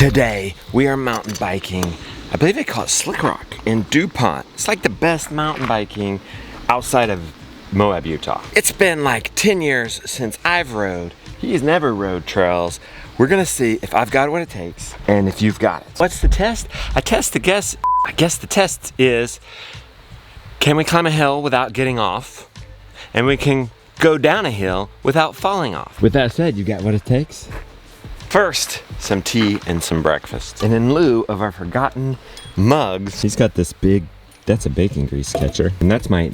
Today, we are mountain biking. I believe they call it Slick Rock in DuPont. It's like the best mountain biking outside of Moab, Utah. It's been like 10 years since I've rode. He's never rode trails. We're gonna see if I've got what it takes and if you've got it. What's the test? I guess the test is, can we climb a hill without getting off? And we can go down a hill without falling off. With that said, you got what it takes? First, some tea and some breakfast. And in lieu of our forgotten mugs, he's got this big, that's a bacon grease catcher. And that's I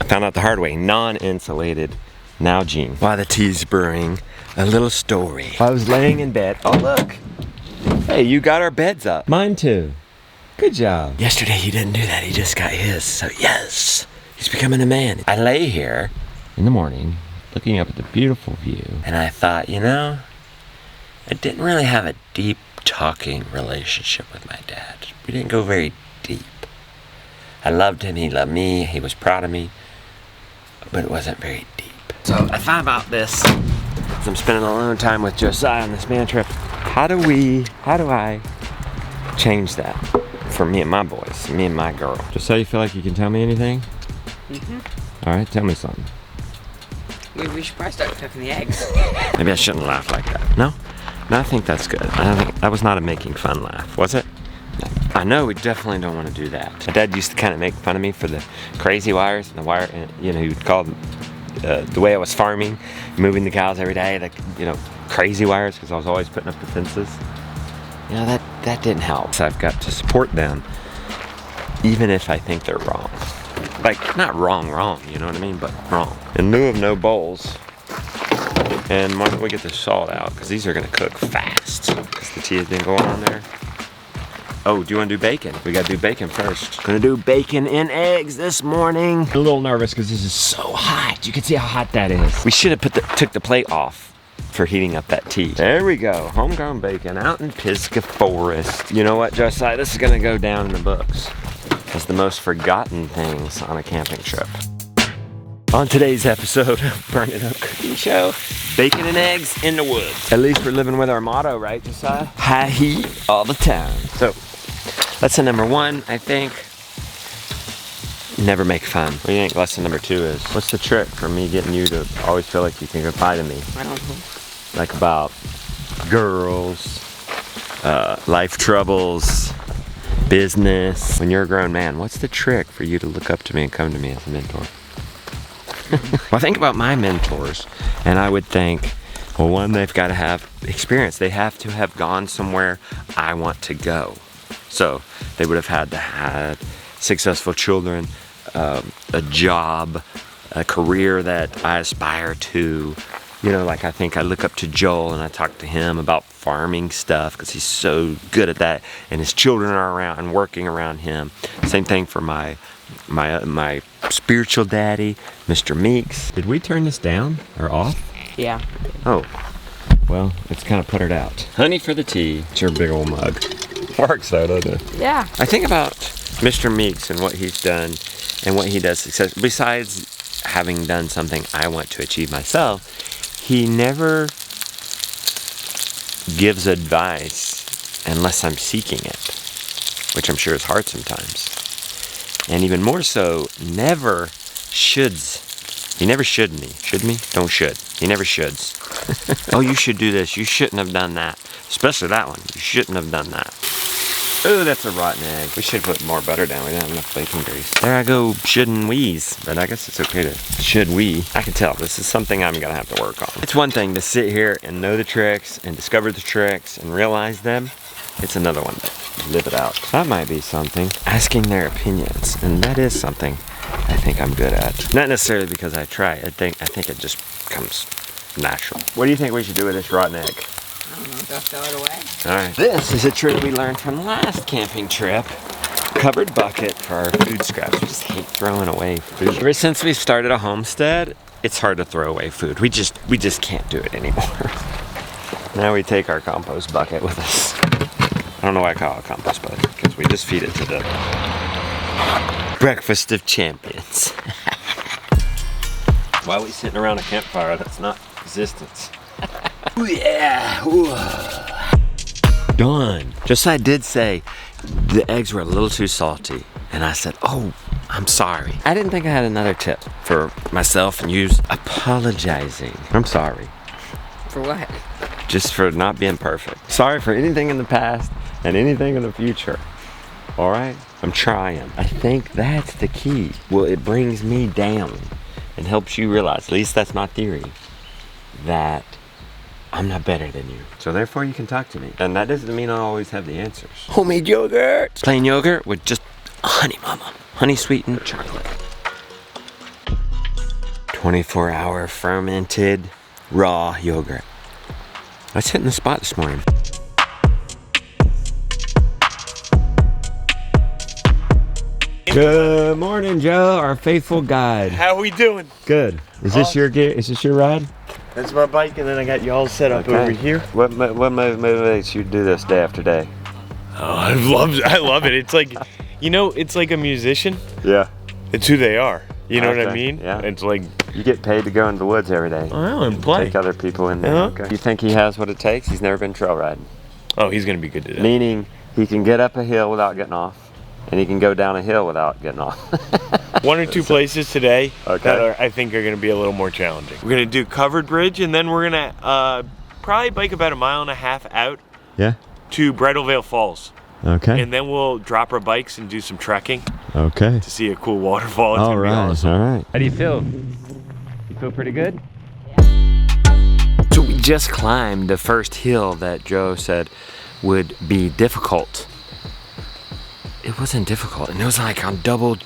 found out the hard way, non-insulated Nalgene. While the tea's brewing, a little story. I was laying in bed, oh look. Hey, you got our beds up. Mine too. Good job. Yesterday he didn't do that, he just got his, so yes, he's becoming a man. I lay here in the morning, looking up at the beautiful view, and I thought, you know, I didn't really have a deep talking relationship with my dad. We didn't go very deep. I loved him, he loved me, he was proud of me, but it wasn't very deep. So I thought about this, as I'm spending alone time with Josiah on this man trip. How do I change that for me and my boys, me and my girl? Josiah, you feel like you can tell me anything? Mm-hmm. All right, tell me something. We should probably start cooking the eggs. Maybe I shouldn't laugh like that. No? No, I think that's good. I don't think that was not a making fun laugh, was it? No. I know we definitely don't want to do that. My dad used to kind of make fun of me for the crazy wires and the wire, you know, he would call them, the way I was farming, moving the cows every day, like, you know, crazy wires, because I was always putting up the fences. You know, that didn't help. So I've got to support them, even if I think they're wrong. Like, not wrong, you know what I mean, but wrong. In lieu of no bowls, and why don't we get the salt out, because these are gonna cook fast, because the tea has been going on there. Oh, do you want to do bacon? We gotta do bacon first. Gonna do bacon and eggs this morning. I'm a little nervous because this is so hot. You can see how hot that is. We should have took the plate off for heating up that tea. There we go, homegrown bacon out in Pisgah Forest. You know what, Josiah, this is gonna go down in the books as the most forgotten things on a camping trip. On today's episode of Burn It Up Cooking Show, bacon and eggs in the woods. At least we're living with our motto, right, Josiah? High heat all the time. So, lesson number one, I think, never make fun. What do you think lesson number two is? What's the trick for me getting you to always feel like you can confide in me? I don't know. Like about girls, life troubles, business. When you're a grown man, what's the trick for you to look up to me and come to me as a mentor? Well, I think about my mentors, and I would think, well, one, they've got to have experience. They have to have gone somewhere I want to go. So they would have had to have successful children, a job, a career that I aspire to. You know, like I think I look up to Joel and I talk to him about farming stuff because he's so good at that, and his children are around and working around him. Same thing for my spiritual daddy, Mr. Meeks. Did we turn this down or off? Yeah. Oh, well, it's kind of puttered out. Honey for the tea. It's your big old mug. Works though, doesn't it? Yeah. I think about Mr. Meeks and what he's done and what he does success. Besides having done something I want to achieve myself, he never gives advice unless I'm seeking it, which I'm sure is hard sometimes. And even more so, never shoulds. He never should me. Should me? Don't should. He never shoulds. Oh, you should do this. You shouldn't have done that. Especially that one. You shouldn't have done that. Oh, that's a rotten egg. We should put more butter down. We don't have enough bacon grease. There I go, shouldn't wheeze. But I guess it's okay to should we. I can tell this is something I'm gonna have to work on. It's one thing to sit here and know the tricks and discover the tricks and realize them. It's another one to live it out. That might be something. Asking their opinions. And that is something I think I'm good at. Not necessarily because I try. I think it just comes natural. What do you think we should do with this rotten egg? I don't know, go throw it away. Alright. This is a trick we learned from the last camping trip. Covered bucket for our food scraps. We just hate throwing away food. Ever since we started a homestead, it's hard to throw away food. We just can't do it anymore. Now we take our compost bucket with us. I don't know why I call it a compost bucket, because we just feed it to the breakfast of champions. Why are we sitting around a campfire? That's not existence. Ooh, yeah. Ooh. done. Josiah did say the eggs were a little too salty. And I said, oh, I'm sorry. I didn't think I had another tip for myself and you apologizing. I'm sorry. For what? Just for not being perfect. Sorry for anything in the past and anything in the future. All right? I'm trying. I think that's the key. Well, it brings me down and helps you realize, at least that's my theory, that I'm not better than you. So therefore you can talk to me. And that doesn't mean I always have the answers. Homemade yogurt. Plain yogurt with just honey mama. Honey sweetened chocolate. 24-hour fermented raw yogurt. I was hitting the spot this morning. Good morning, Joe, our faithful guide. How we doing? Good. Is this your gear? Is this your ride? That's my bike, and then I got you all set up over here. What motivates you to do this day after day? Oh, I love it. It's like, you know, it's like a musician. Yeah. It's who they are. You know what I Okay, mean? yeah. It's like, You get paid to go into the woods every day. oh, and play. Take other people in there. Uh-huh. Okay. You think he has what it takes? He's never been trail riding. Oh, he's gonna be good today. Meaning he can get up a hill without getting off, and he can go down a hill without getting off. One or two places today Okay. that I think are gonna be a little more challenging. We're gonna do covered bridge, and then we're gonna probably bike about 1.5 miles out Yeah. to Bridalveil Falls. Okay. And then we'll drop our bikes and do some trekking Okay. to see a cool waterfall. It's All gonna be right. awesome. All right. How do you feel? You feel pretty good? So we just climbed the first hill that Joe said would be difficult. It wasn't difficult, and it was like on double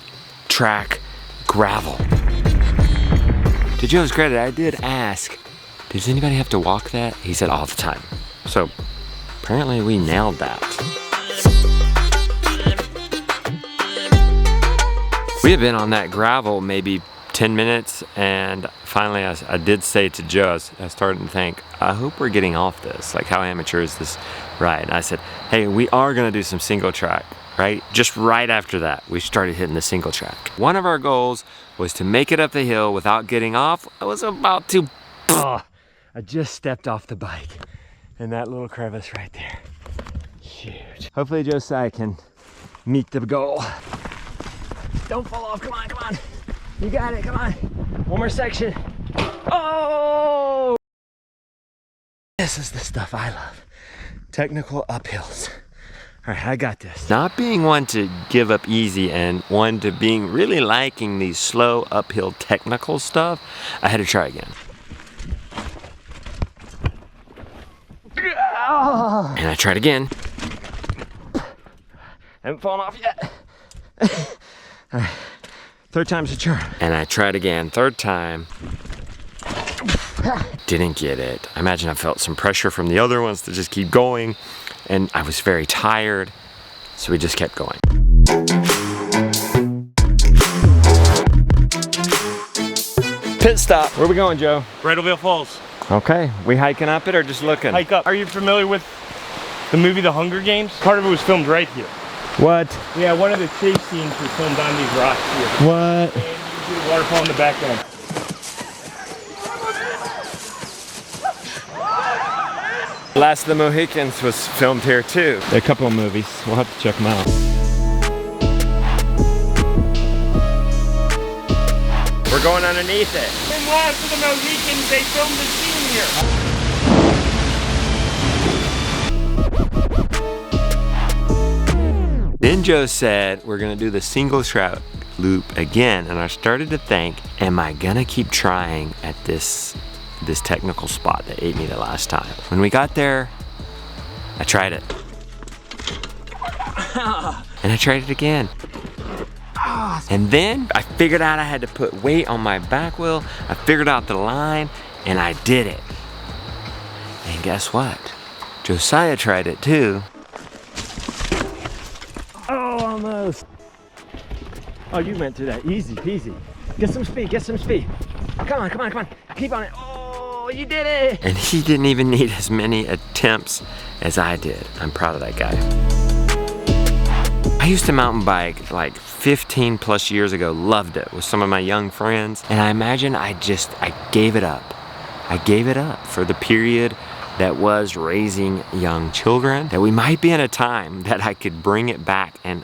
track gravel. To Joe's credit, I did ask, does anybody have to walk that? He said all the time. So apparently we nailed that. We had been on that gravel maybe 10 minutes, and finally I did say to Joe, I started to think, I hope we're getting off this. Like, how amateur is this ride? And I said, hey, we are gonna do some single track, right? Just right after that, we started hitting the single track. One of our goals was to make it up the hill without getting off. I was about to, I just stepped off the bike in that little crevice right there. Huge. Hopefully Josiah can meet the goal. Don't fall off, come on, come on. You got it, come on. One more section. Oh! This is the stuff I love. Technical uphills. All right, I got this. Not being one to give up easy and one to being really liking these slow uphill technical stuff, I had to try again. And I tried again. Haven't fallen off yet. All right, third time's a charm. And I tried again, third time. Didn't get it. I imagine I felt some pressure from the other ones to just keep going, and I was very tired, so we just kept going. Pit stop. Where are we going, Joe? Bridalveil Falls. Okay, we hiking up it or just looking? Hike up. Are you familiar with the movie The Hunger Games? Part of it was filmed right here. What? Yeah, one of the chase scenes was filmed on these rocks here. What? And you can see the waterfall in the background. Last of the Mohicans was filmed here too. There are a couple of movies. We'll have to check them out. We're going underneath it. In Last of the Mohicans, they filmed the scene here. Then Joe said, we're gonna do the single trout loop again. And I started to think, am I gonna keep trying at this technical spot that ate me the last time? When we got there, I tried it. And I tried it again. And then I figured out I had to put weight on my back wheel. I figured out the line, and I did it. And guess what? Josiah tried it too. Oh, almost. Oh, you went through that easy peasy. Get some speed, get some speed. Come on, come on, come on. Keep on it. Oh, you did it. And he didn't even need as many attempts as I did. I'm proud of that guy. I used to mountain bike like 15 plus years ago, loved it with some of my young friends. And I imagine I gave it up. I gave it up for the period that was raising young children, that we might be in a time that I could bring it back and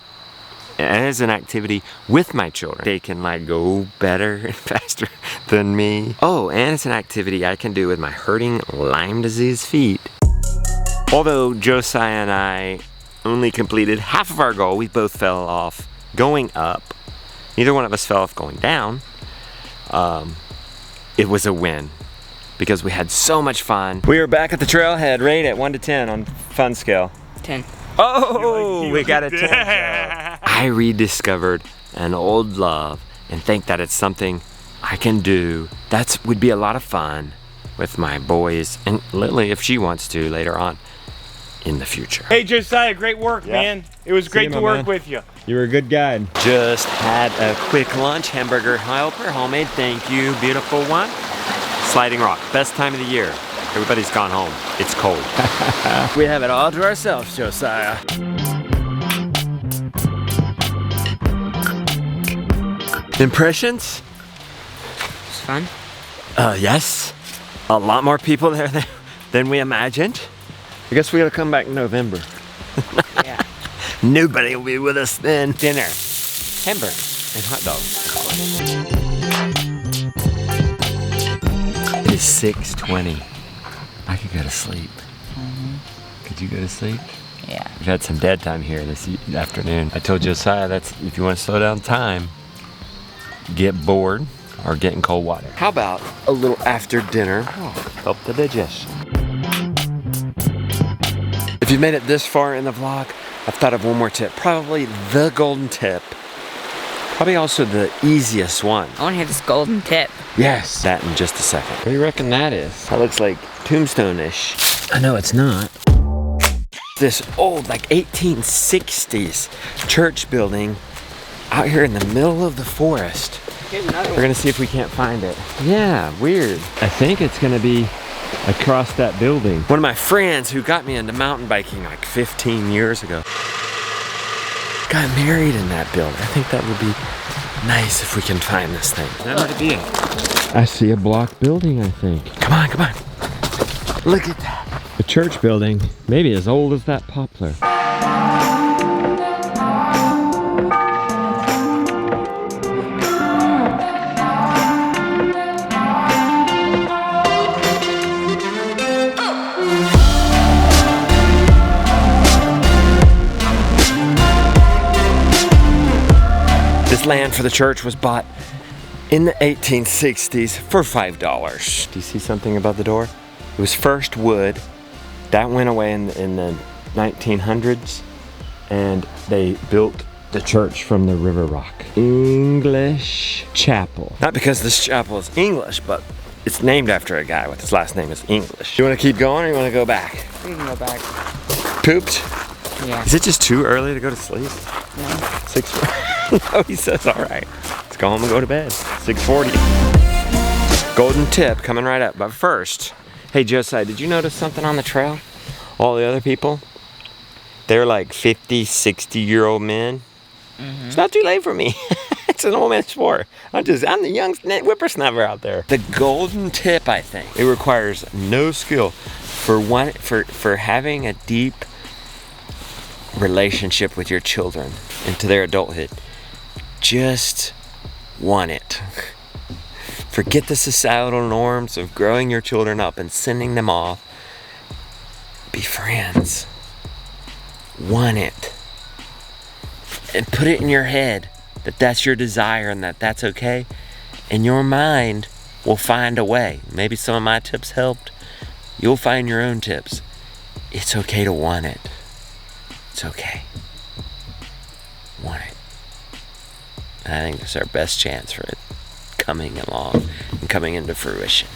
as an activity with my children. They can like go better and faster than me. Oh, and it's an activity I can do with my hurting Lyme disease feet. Although Josiah and I only completed half of our goal, we both fell off going up. Neither one of us fell off going down. It was a win because we had so much fun. We are back at the trailhead, rate it 1 to 10 on fun scale. 10. Oh, we got a 10. I rediscovered an old love and think that it's something I can do. That would be a lot of fun with my boys and Lily if she wants to later on in the future. Hey Josiah, great work, man. It was great to work with you. You were a good guide. Just had a quick lunch, hamburger helper, homemade, thank you, beautiful one. Sliding Rock, best time of the year. Everybody's gone home, it's cold. We have it all to ourselves, Josiah. Impressions? It's fun. Yes. A lot more people there than we imagined. I guess we gotta come back in November. Yeah. Nobody will be with us then. Dinner, hamburgers, and hot dogs. It is 6:20. I could go to sleep. Could you go to sleep? Yeah. We've had some dead time here this afternoon. I told Josiah that's if you want to slow down time, get bored or get in cold water. How about a little after dinner? Help the digestion. If you've made it this far in the vlog, I've thought of one more tip. Probably the golden tip. Probably also the easiest one. I want to hear this golden tip. Yes. That in just a second. What do you reckon that is? That looks like tombstone-ish. I know it's not. This old, like 1860s church building out here in the middle of the forest. Here's another We're gonna see if we can't find it. Yeah, weird. I think it's gonna be across that building. One of my friends who got me into mountain biking like 15 years ago got married in that building. I think that would be nice if we can find this thing. That might be it. I see a block building, I think. Come on, come on. Look at that. A church building, maybe as old as that poplar. This land for the church was bought in the 1860s for $5. Do you see something above the door? It was first wood. That went away in the 1900s, and they built the church from the river rock. English Chapel. Not because this chapel is English, but it's named after a guy with his last name is English. You want to keep going or you want to go back? We can go back. Pooped? Yeah. Is it just too early to go to sleep? No. 6. No, he says, all right, let's go home and go to bed. 6:40. Golden tip coming right up. But first, hey Josiah, did you notice something on the trail? All the other people, they're like 50, 60-year-old men. Mm-hmm. It's not too late for me. It's an old man's sport. I'm the young whippersnapper out there. The golden tip, I think, it requires no skill for having a deep relationship with your children into their adulthood. Just want it. Forget the societal norms of growing your children up and sending them off. Be friends. Want it. And put it in your head that that's your desire and that that's okay. And your mind will find a way. Maybe some of my tips helped. You'll find your own tips. It's okay to want it. It's okay. Want it. I think it's our best chance for it coming along and coming into fruition.